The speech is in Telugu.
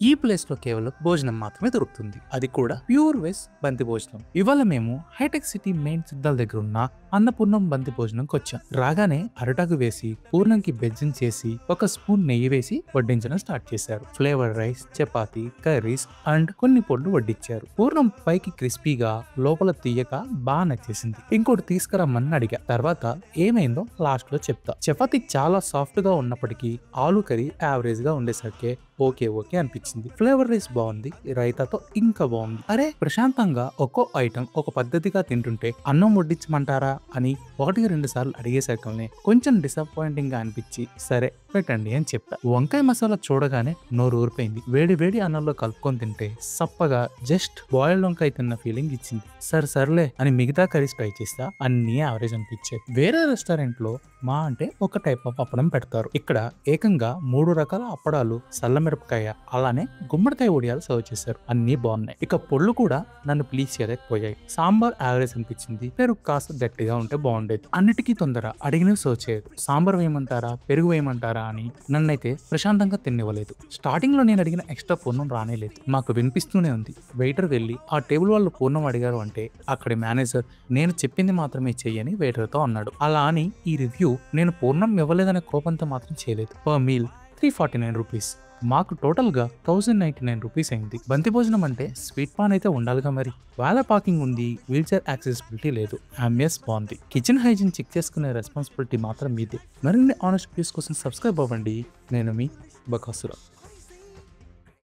ఈ ప్లేస్ లో కేవలం భోజనం మాత్రమే దొరుకుతుంది, అది కూడా ప్యూర్ వెజ్ బంతి భోజనం. ఇవాళ మేము హైటెక్ సిటీ మెయిన్ సిగ్నల్ దగ్గర ఉన్న అన్నపూర్ణం బంతి భోజనంకి వచ్చాం. రాగానే అరటాకు వేసి పూర్ణంకి బెజ్జం చేసి ఒక స్పూన్ నెయ్యి వేసి వడ్డించడం స్టార్ట్ చేశారు. Flavour rice, chapati, curries and కొన్ని పొళ్ళు వడ్డించారు. పూర్ణం పైకి క్రిస్పీగా లోపల తీయక బాగా నచ్చేసింది. ఇంకోటి తీసుకురమ్మని అడిగా. తర్వాత ఏమైందో లాస్ట్ లో చెప్తా. చపాతీ చాలా సాఫ్ట్ గా ఉన్నప్పటికీ ఆలు కర్రీ యావరేజ్ గా ఉండేసరికి ఓకే అనిపించింది. ఫ్లేవర్ రైస్ బాగుంది, రైతాతో ఇంకా బాగుంది. అరే ప్రశాంతంగా ఒక్కో ఐటమ్ ఒక పద్ధతిగా తింటుంటే అన్నం వడ్డించమంటారా అని 1-2 సార్లు అడిగేసరికి కొంచెం డిసప్పాయింటింగ్ గా అనిపించి సరే పెట్టండి అని చెప్పా. వంకాయ మసాలా చూడగానే నోరు ఊరిపోయింది. వేడి అన్నంలో కలుపుకొని తింటే సప్పగా జస్ట్ బాయిల్డ్ వంకాయ తిన్న ఫీలింగ్ ఇచ్చింది. సర్లే అని మిగతా కర్రీస్ ట్రై చేస్తా, అన్ని యావరేజ్ అనిపించాయి. వేరే రెస్టారెంట్ లో మా అంటే ఒక టైప్ ఆఫ్ అప్పడం పెడతారు. ఇక్కడ ఏకంగా 3 రకాల అప్పడాలు, సల్లమిరపకాయ, అలానే గుమ్మడికాయ వడియాలు సర్వ్ చేశారు. అన్ని బాగున్నాయి. ఇక పొళ్ళు కూడా నన్ను ప్లీజ్ చేయలేకపోయాయి. సాంబార్ యావరేజ్ అనిపించింది. పెరుగు కాస్త గట్టిగా ఉంటే బాగుండేది. అన్నిటికీ తొందర, అడిగినవి సర్వ్ చేయదు. సాంబార్ వేయమంటారా, పెరుగు వేయమంటారా అని నన్నైతే ప్రశాంతంగా తినివ్వలేదు. స్టార్టింగ్ లో నేను అడిగిన ఎక్స్ట్రా పూర్ణం రానేలేదు. మాకు వినిపిస్తూనే ఉంది. వెయిటర్ వెళ్ళి ఆ టేబుల్ వాళ్ళు పూర్ణం అడిగారు అంటే అక్కడి మేనేజర్ నేను చెప్పింది మాత్రమే చెయ్యని వెయిటర్ తో అన్నాడు. అలా అని ఈ రివ్యూ నేను పూర్ణం ఇవ్వలేదనే కోపంతో మాత్రం చేయలేదు. Per meal 349 rupees. మాకు టోటల్ గా 1099 రూపీస్ అయింది. బంతి భోజనం అంటే స్వీట్ పాన్ అయితే ఉండాలిగా మరి. వాళ్ళ పార్కింగ్ ఉంది, వీల్ చైర్ యాక్సెసిబిలిటీ లేదు, అంబియన్స్ బాగుంది. కిచెన్ హైజీన్ చెక్ చేసుకునే రెస్పాన్సిబిలిటీ మాత్రం మీదే. మరిన్ని ఆనెస్ట్ వ్యూస్ కోసం సబ్స్క్రైబ్ అవ్వండి. నేను మీ బకాసురా.